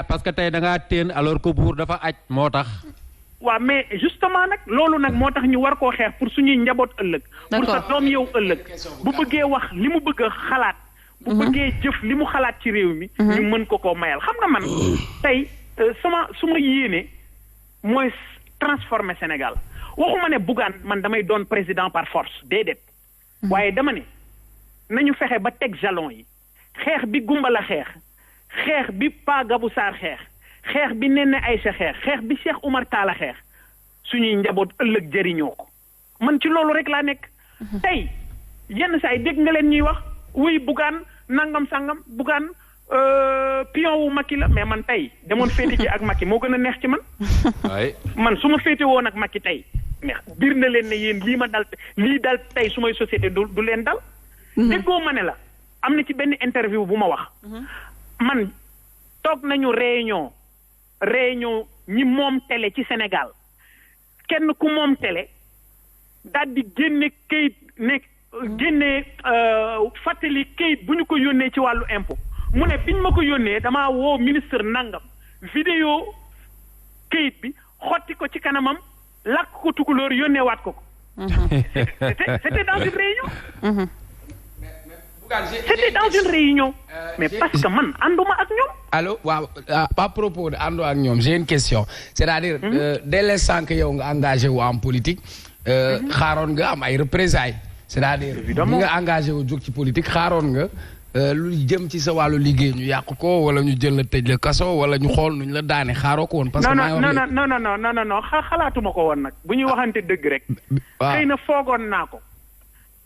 parce que tey da ngaa teen alors que buur dafa aj moo tax. waaw mais justement nag loolu nag moo tax ñu war koo xeex pour suñuy njaboot ëllëg. pour sa doom yow ëllëg. bu bëggee wax li mu bëgg a xalaat. bu bëggee jëf li mu xalaat ci réew mi. ñu mën ko koo mayal xam nga man tey su ma yéene mooy transformer Sénégal waxuma ne Bougane man damay doon président par force déedéet. waaye dama ne nañu fexe ba teg jalon yi xeex bi Gumbala xeex bi Pa Gabou Sarr xeex bi Néné Aïcha xeex bi Cheikh Oumar Talla xeex suñuy njaboot ëllëg jëriñoo ko man ci loolu rek laa nekk. tey yenn saa yi dégg nga leen ñuy wax wuy Bougane nangam sangam Bougane pion wu Macky la mais man tey demoon féete ji ak Macky moo gën a neex ci man. man su ma féete woon ak Macky tey mais biir na leen ne yéen lii dal tey su may société du leen dal. déggoo ma ne la am na ci benn interview bu ma wax. man toog nañu réunion ñi moom télé ci Sénégal kenn ku moom télé daal di génne kayit fàttali kayit bu ñu ko yónnee ci wàllu impôt mu ne biñ ma ko yónnee damaa woo ministre nangam vidéo kayit bi xotti ko ci kanamam lakk ko tukulóor yónnee waat ko. c'était dans une réunion. C'était dans une réunion. Mais parce que man ànduma ak ñoom. Allô waaw à propos de àndu ak ñoom j'ai une question c'est-à-dire dès l'instant que yow nga engagé wu en politique xaaroon nga am ay représailles c'est-à-dire ñi nga engagé wu jóg ci politique xaaroon nga lu jëm ci sa wàllu liggéey ñu yàq ko wala ñu jël la tëj la kaso wala ñu xool nuñ la daane xaaroo ko woon parce que non xalaatuma ko woon nag bu ñuy waxante dëgg rek xëy na foogoon naa ko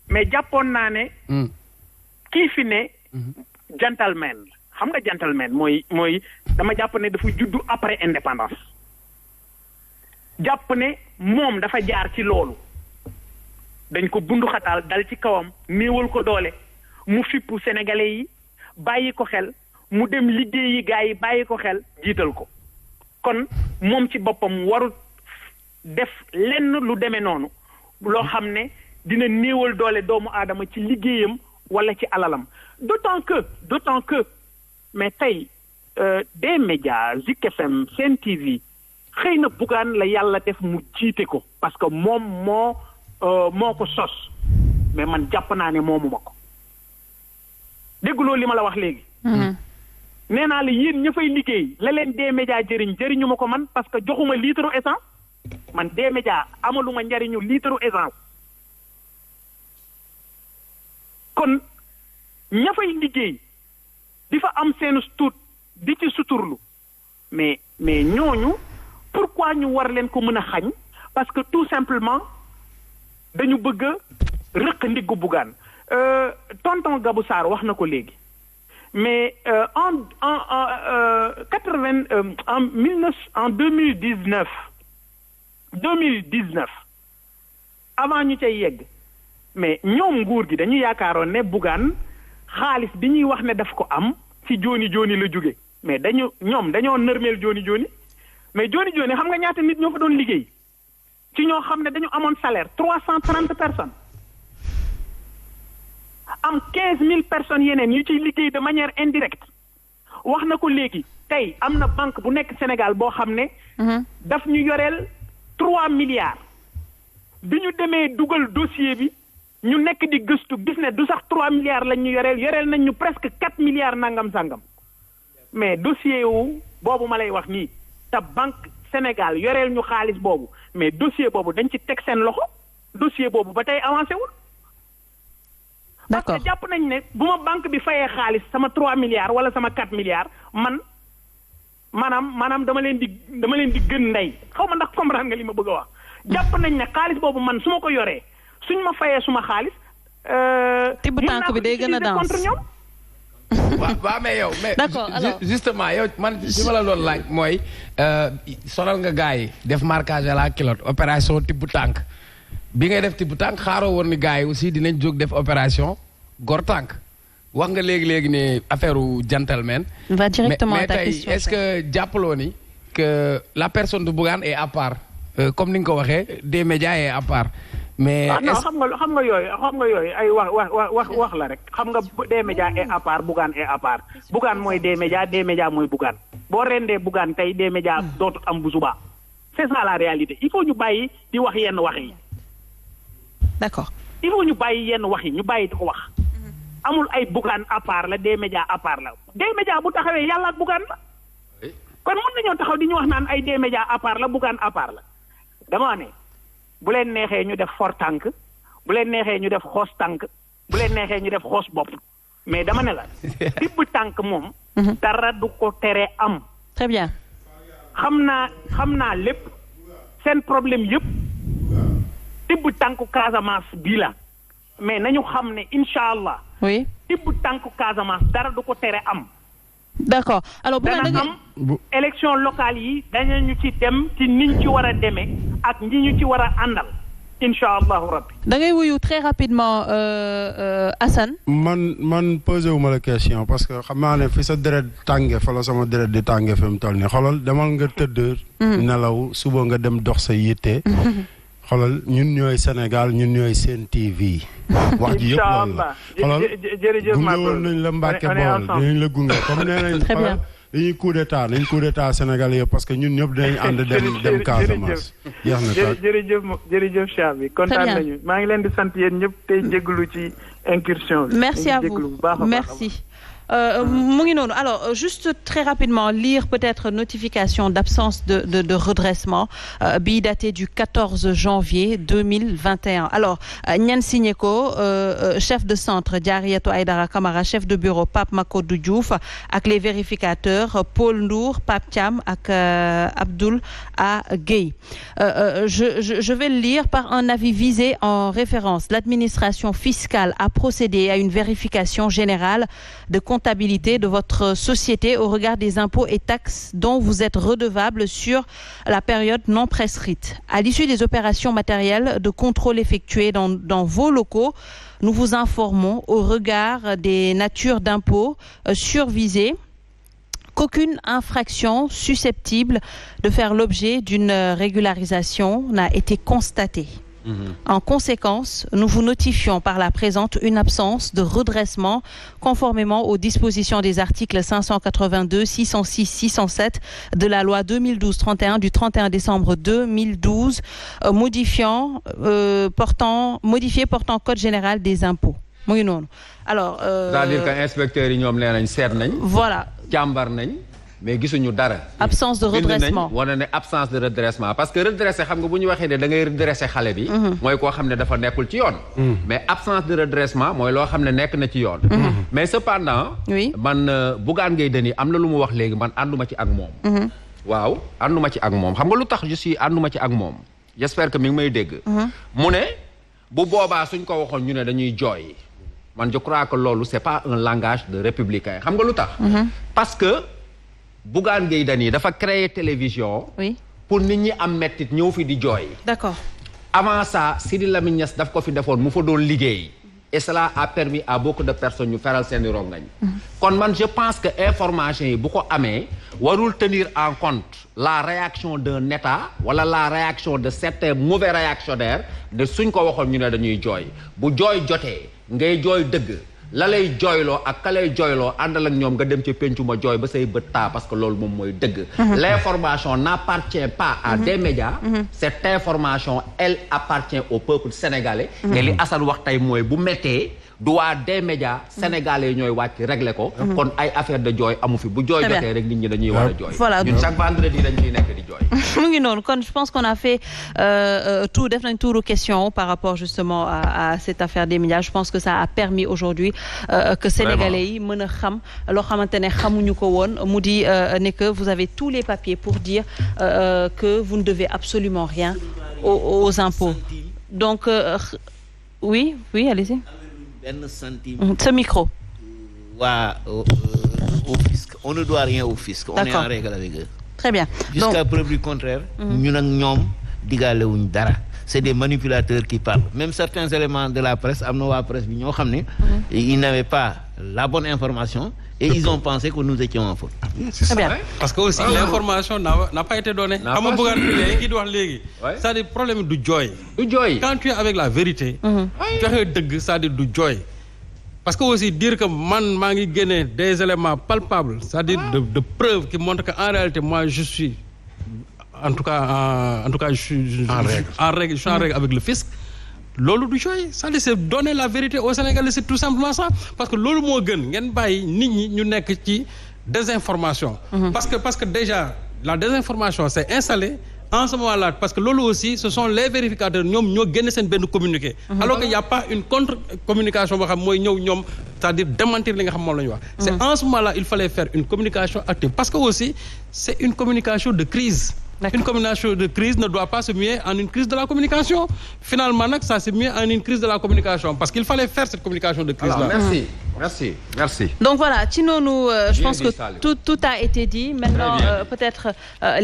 mais jàppoon naa ne kii fi ne gentleman xam nga gentleman mooy dama jàpp ne dafa juddu après indépendance jàpp ne moom dafa jaar ci loolu dañ ko bundu xataal dal ci kawam néewal ko doole mu fippu sénégalais yi bàyyi ko xel mu dem liggéeyi gaa yi bàyyi ko xel jiital ko kon moom ci boppam warut def lenn lu demee noonu loo xam ne dina néewal doole doomu aadama ci liggéeyam wala ci alalam d'autant que mais tey des médias Zik FM Sen TV xëy na Bougane la yàlla def mu jiite ko parce que moom moo ko sos mais man jàpp naa ne moomuma ko dégguloo li ma la wax léegi. nee naa la yéen ña fay liggéey la leen des médias jëriñu ma ko man parce que joxuma litre essence man des médias amaluma njariñu litre essence. kon ña fay liggéey di fa am seen tuut di ci suturlu mais ñooñu pourquoi ñu war leen ko mën a xañ parce que tout simplement dañu bëgg a rëq ndiggu Bougane tonton Gabou Sarr wax na ko léegi mais en 2019 avant ñu cay yegg mais ñoom nguur gi dañu yaakaaroon ne Bougane xaalis bi ñuy wax ne daf ko am ci jooni la jóge mais ñoom dañoo nërmeel jooni mais jooni xam nga ñaata nit ñoo fa doon liggéey ci ñoo xam ne dañu amoon salaire 330 personnes am 15000 personnes yeneen yu ciy liggéey de manière indirecte wax na ko léegi tey am na banque bu nekk Sénégal boo xam ne daf ñu yoreel 3 milliards bi ñu demee dugal dossier bi ñu nekk di gëstu gis ne du sax 3 milliards lañ ñu yoreel nañ ñu presque 4 milliards nangam sangam mais dossier boobu ma lay wax nii te banque Sénégal yoreel ñu xaalis boobu mais dossier boobu dañ ci teg seen loxo dossier boobu ba tey avancé wul. d'accord parce que jàpp nañ ne bu ma banque bi fayee xaalis sama 3 milliards wala sama 4 milliards maanaam dama leen di gën ndey xaw ma ndax comprendre nga li ma bëgg a wax. jàpp nañ ne xaalis boobu man su ma ko yoree suñ ma fayee suma xaalis. tibb tànk bi day gën a danse waaw mais yow. d'accord alors justement yow man li ma la doon laaj mooy sonal nga gars yi def marquage à la culotte opération tibb tànk bi ngay def tibb tànk xaaroo woon ni gars yi aussi dinañ jóg def opération gor tànk wax nga léegi ne affaire gentleman. va directement à ta mais question tey est-ce que jàppaloo ni que la personne de Bougane est à part comme ni nga ko waxee des médias est à part. mais non xam nga yooyu ay wax la rek xam nga des médias est à part Bougane est à part Bougane mooy des médias mooy Bougane boo rendee Bougane tey des médias dootul am bu subaa c'est ça la réalité il faut ñu bàyyi di wax yenn wax yi. d'accord. il faut ñu bàyyi yenn wax yi ñu bàyyi di ko wax. amul ay Bougane à part la des médias à part la des médias bu taxawee yàlla ak Bougane la. kon mën nañoo taxaw di ñu wax naan ay des médias à part la Bougane à part la dama ne bu leen neexee ñu def for tànk bu leen neexee ñu def xoos tànk bu leen neexee ñu def xoos bopp mais dama ne la tibb tànk moom. dara du ko tere am. très bien. xam naa lépp seen problème yëpp tibb tànku Casamance bii la mais nañu xam ne incha allah. oui tibb tànku Casamance dara du ko tere am. d'accord alors dana am élection locale yi dañu ci dem ci niñ ci war a demee ak ñi ñu ci war a àndal incha allahu rabbi. da ngay wuyu très rapidement Assane. man posé wu ma la question parce que xam naa ne fi sa deret tànge fa la sama deret di tànge fi mu toll nii xoolal demal nga tëdd. nelaw suba nga dem dox sa yitte. xoolal ñun ñooy Sénégal ñun ñooy Sen TV. wax ji yëpp loolu la xoolal gunge woon nañ la Mbàkke Bawol dinañ la gunge comme nee nañ xoolal dañuy coup d'état nañ coup d'état Sénégal yëpp parce que ñun ñëpp dinañ ànd dem Casamance. jeex na jërëjëf Cheikh bi kontaan nañu maa ngi leen di sant yéen ñëpp tey jégalu ci incursion bi. merci à vous merci. mu ngi noonu alors juste très rapidement lire peut-être notification d'absence de redressement bi daté du 14 janvier 2021 alors ñan signé ko chef de centre Diariatou Aïdara Camara chef de bureau Pape Makodou Diouf ak les vérificateurs Paul Ndour Pape Thiam ak Abdoul A Gueye je vais le lire par un avis visé en référence l'administration fiscale a procédé à une vérification générale de comptabilité de votre société au regard des impôts et taxes dont vous êtes redevable sur la période non prescrite. À l'issue des opérations matérielles de contrôle effectuées dans vos locaux, nous vous informons au regard des natures d'impôts survisées qu'aucune infraction susceptible de faire l'objet d'une régularisation n'a été constatée. En conséquence, nous vous notifions par la présente une absence de redressement conformément aux dispositions des articles 582, 606, 607 de la loi 2012-31 du 31 décembre 2012 modifié portant code général des impôts. mu ngi noonu alors. c'est-à-dire que inspecteurs yi ñoom nee nañ seet nañ. voilà càmbar nañ. mais gisuñu dara. absence de redressement wane ne absence de redressement parce que redressé xam nga bu ñu waxee ne da ngay redressé xale bi. mooy koo xam ne dafa nekkul ci yoon. mais absence de redressement mooy loo xam ne nekk na ci yoon. mais cependant. oui man Bougane Gueye Dany am na lu mu wax léegi man ànduma ci ak moom. waaw ànduma ci ak moom xam nga lu tax je suis ànduma ci ak moom. j'espère que mi ngi may dégg. mu ne bu boobaa suñ ko waxoon ñu ne dañuy jooy man je crois que loolu c'est pas un langage de républicain xam nga lu tax. parce que. Bougane Gueye Dany dafa créer télévision. oui pour nit ñi am mettit ñëw fi di jooy. d'accord avant ça Sidi Lamine Niass daf ko fi defoon mu fa doon liggéey. et cela a permis à beaucoup de personnes ñu feral seeni rongañ. kon man je pense que information yi bu ko amee warul tenir en compte la réaction d'un État wala la réaction de certains mauvais réactionnaires de suñ ko waxoon ñu ne dañuy jooy bu jooy jotee ngay jooy dëgg. la lay jooyloo ak ka lay jooyloo àndal ak ñoom nga dem ci pencu ma jooy ba say bët taa parce que loolu moom mooy dëgg. L'information n'appartient pas à des médias. Cette information elle appartient au peuple sénégalais. et li Assane wax tey mooy bu méttee du waa des médias sénégalais yi ñooy wàcc régler ko. kon ay affaire de jooy amu fi bu jooy jotee rek nit ñi dañuy war a jooy. voilà ñun chaque vendredi dañ ciy nekk di jooy. mu ngi noonu kon je pense qu'on a fait tout def nañ tuuru question par rapport justement à cette affaire des médias je pense que ça a permis aujourd'hui que sénégalais yi mën a xam loo xamante ne xamuñu ko woon mu di ne que vous avez tous les papiers pour dire que vous ne devez absolument rien aux impôts donc oui allez-y. benn centime. Ce micro. waa au fisc on ne doit rien au fisc. on est en règle avec eux. Très bien. Jusqu'à preuve du contraire. ñun ak ñoom diggaale wuñ dara. c'est des manipulateurs qui parlent même certains éléments de la presse am na waa presse bi ñoo xam ne. ils n'avaient pas la bonne information. et ils ont pensé que nous étions en faute. Très bien. parce que aussi l'information n'a pas été donnée. xam nga bëggoon léegi kii di wax léegi. c'est-à-dire problème du jooy. du jooy quand tu es avec la vérité. joxe dëgg c'est-à-dire du jooy. parce que aussi dire que man maa ngi génne des éléments palpables c'est-à-dire de preuves qui montrent que en réalité moi je suis en tout cas je suis en règle avec le fisc. loolu du choix c'est-à-dire c'est donner la vérité aux Sénégalais c'est tout simplement ça parce que loolu moo gën ngeen bàyyi nit ñi ñu nekk ci désinformation. parce que déjà la désinformation c'est installé en ce moment-là parce que loolu aussi ce sont les vérificateurs ñoom ñoo génne seen benn communiqué. alors que y a pas une contre-communication boo xam mooy ñëw ñoom c'est-à-dire démentir li nga xam moom la ñu wax. c'est en ce moment-là il fallait faire une communication active parce que aussi c'est une communication de crise. Une communication de crise ne doit pas se muer en une crise de la communication. Finalement, ça se mue en une crise de la communication parce qu'il fallait faire cette communication de crise-là. Merci. Donc voilà, ci noonu je pense que tout a été dit. Maintenant, peut-être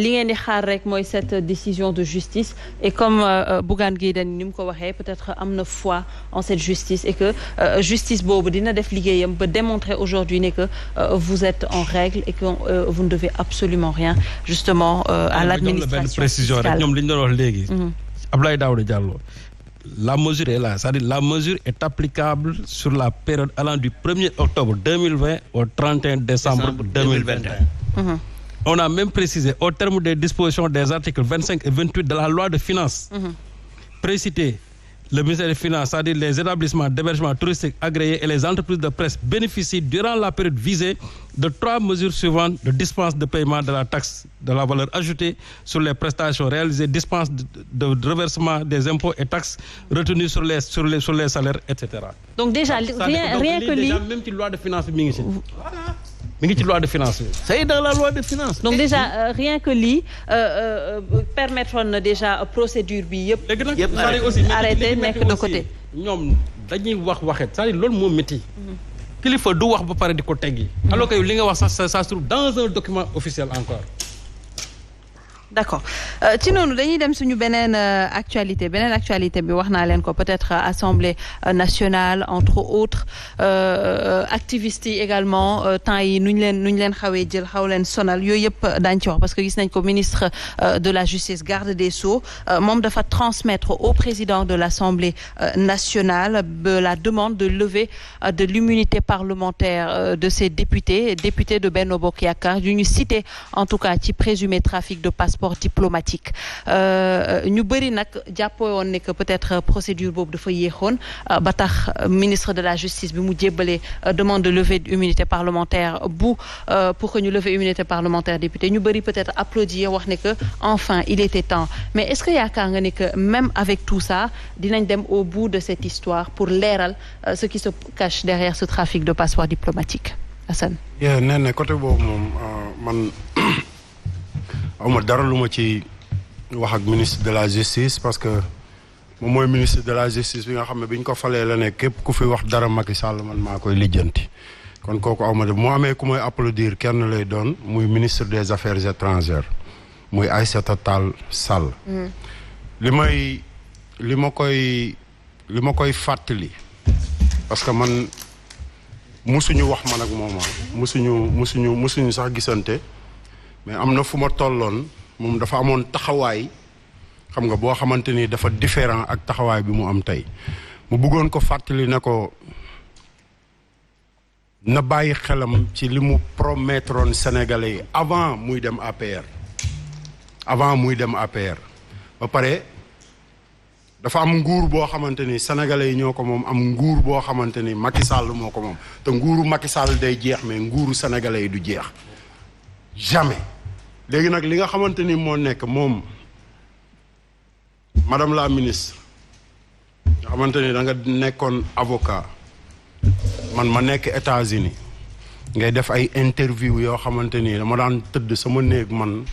li ngeen di xaar rek mooy cette décision de justice et comme Bougane Gueye Dany ni mu ko waxee peut-être am na foi en cette justice et que justice boobu dina def liggéeyam ba démontrer aujourd'hui ne que vous êtes en règle et que vous ne devez absolument rien justement à l'administration précision rek ñoom li ñu doon wax léegi. Abdoulaye Daouda Diallo. La mesure est là, c'est-à-dire la mesure est applicable sur la période allant du 1er octobre 2020 au 31 décembre 2021. On a même précisé au terme des dispositions des articles 25 et 28 de la loi de finances, précité le ministère des Finances, c'est-à-dire les établissements d'hébergement touristique agréés et les entreprises de presse bénéficient durant la période visée de 3 mesures suivantes de dispense de paiement de la taxe de la valeur ajoutée sur les prestations réalisées, dispense de reversement des impôts et taxes retenus sur les salaires, etc. Donc déjà, rien que lui... Même ci loi de finances mi ngi ci. Mi ngi ci loi de finances. C'est dans la loi de finances. Donc déjà rien que lii permettre na déjà procédure bi yëpp arrêté nekk de côté. ñoom dañuy waxet c'est-à-dire loolu moo métti. Kilifa du wax ba pare di ko teggi. alors que li nga wax sax ça se trouve dans un document officiel encore. D'accord ci noonu dañuy dem suñu beneen actualité bi wax naa leen ko peut-être Assemblée nationale entre autres activistes yi également temps yi nu ñu leen xawee jël xaw leen sonal yooyu yëpp daañu ci wax parce que gis nañ ko ministre de la Justice garde des Sceaux moom dafa transmettre au président de l'Assemblée nationale la demande de levée de l'immunité parlementaire de ces députés de Benno Bokk Yaakaar yu ñu cité en tout cas ci présumé trafic de passeport diplomatique ñu bëri nag jàppoo woon ne que peut-être procédure boobu dafa yéexoon ba tax ministre de la justice bi mu jébbalee demande de levée d'immunité parlementaire pour que ñu lever immunité parlementaire député ñu bëri peut-être applaudir wax ne que enfin il était temps mais est-ce que yaakaar nga ne que même avec tout ça dinañ dem au bout de cette histoire pour leeral ce qui se cache derrière ce trafic de passeport diplomatique Assane. nee na côté boobu moom man awma dara lu ma ci wax ak ministre de la justice parce que moom mooy ministre de la justice bi nga xam ne bi ñu ko falee la ne képp ku fi wax dara Macky Sall man maa koy lijjanti kon kooku awma de moo amee ku may applaudir kenn lay doon muy ministre des affaires étrangères muy Aïssata Tall Sall. li ma koy fàttali parce que man musuñu wax man ak moom musuñu sax gisante. mais am na fu ma tolloon moom dafa amoon taxawaay xam nga boo xamante ni dafa différent ak taxawaay bi mu am tey mu bëggoon ko fàttali ne ko na bàyyi xelam ci li mu promettroon Sénégalais yi avant muy dem APR ba pare dafa am nguur boo xamante ni Sénégalais yi ñoo ko moom am nguur boo xamante ni Macky Sall moo ko moom te nguuru Macky Sall day jeex mais nguuru Sénégalais yi du jeex jamais léegi nag li nga xamante ni moo nekk moom madame la ministre nga xamante ni da nga nekkoon avocat man ma nekk États-Unis ngay def ay interview yoo xamante ni dama daan tëdd sama néeg man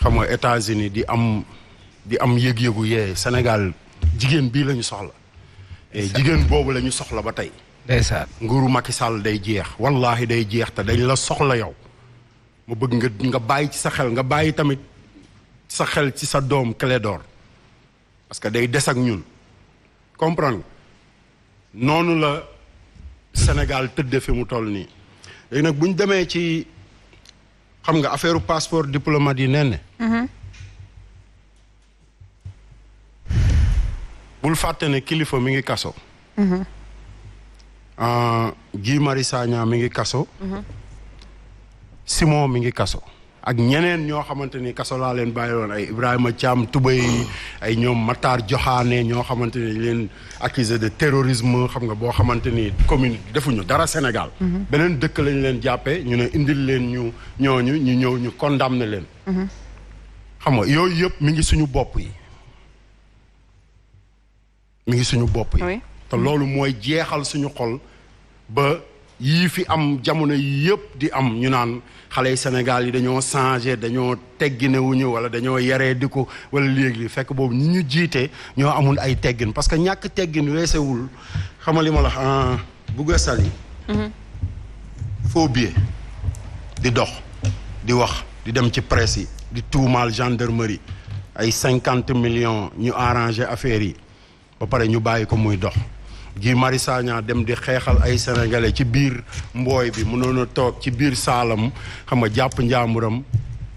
xam nga États-Unis di am yëg-yëgu yee Sénégal jigéen bii la ñu soxla et jigéen boobu la ñu soxla ba tey ndeysaan nguuru Macky Sall day jeex wallahi day jeex te dañ la soxla yow ma bëgg nga bàyyi ci sa xel nga bàyyi tamit sa xel ci sa doom Clédor parce que day des ak ñun comprendre noonu la Sénégal tëdde fi mu toll nii léegi nag bu ñu demee ci xam nga affaire passeport diplomate yi nen bul fàtte ne kilifa mi ngi kaso Guy Marius Sagna mi ngi kaso. Simon mi ngi kaso. ak ñeneen ñoo xamante ni kaso laa leen bàyyiloon ay Ibrahima Thiam Toubé ay ñoom Matar Joxaane ñoo xamante ni leen accusé de terrorisme xam nga boo xamante ni commune defuñu dara Sénégal. beneen dëkk lañ leen jàppee ñu ne indil leen ñu ñooñu ñu ñëw ñu condamné leen. xam nga yooyu yëpp mi ngi suñu bopp yi. mi ngi suñu bopp yi. te loolu mooy jeexal suñu xol ba yii fi am jamono yi yëpp di am ñu naan xale yi Sénégal yi dañoo changé dañoo tegginewuñu wala dañoo yaree di ko wala léegi fekk boobu ñi ñu jiite ñoo amul ay teggin parce que ñàkk teggin weesewul xamal li ma la Bouga Sali faux billet di dox di wax di dem ci presse yi di tuumaal gendarmerie ay 50 millions ñu arrangé affaire yi ba pare ñu bàyyi ko muy dox Guy Marius Sagna dem di xeexal ay sénégalais ci biir mbooy bi mënoon a toog ci biir saalam xam nga jàpp njaamuram